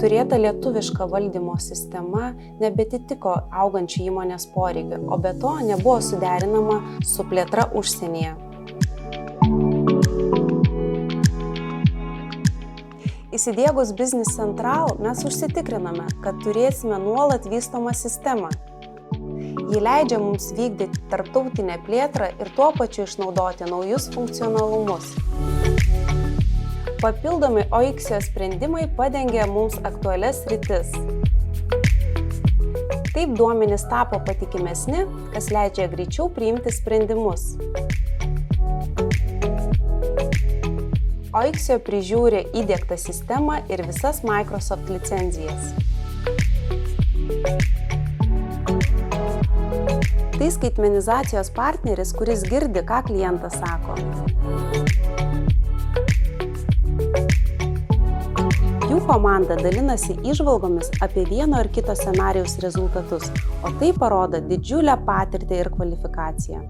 Turėta lietuviška valdymo sistema nebetitiko augančių įmonės poreikių, o be to nebuvo suderinama su plėtra užsienyje. Įsidiegus Business Central mes užsitikriname, kad turėsime nuolat vystomą sistemą. Ji leidžia mums vykdyti tarptautinę plėtrą ir tuo pačiu išnaudoti naujus funkcionalumus. Papildomi OIXIO sprendimai padengia mums aktualias sritis. Taip duomenys tapo patikimesni, kas leidžia greičiau priimti sprendimus. OIXIO prižiūri įdiegtą sistemą ir visas Microsoft licenzijas. Tai skaitmenizacijos partneris, kuris girdi, ką klientas sako. Jų komanda dalinasi įžvalgomis apie vieno ar kito scenarijaus rezultatus, o tai parodo didžiulę patirtį ir kvalifikaciją.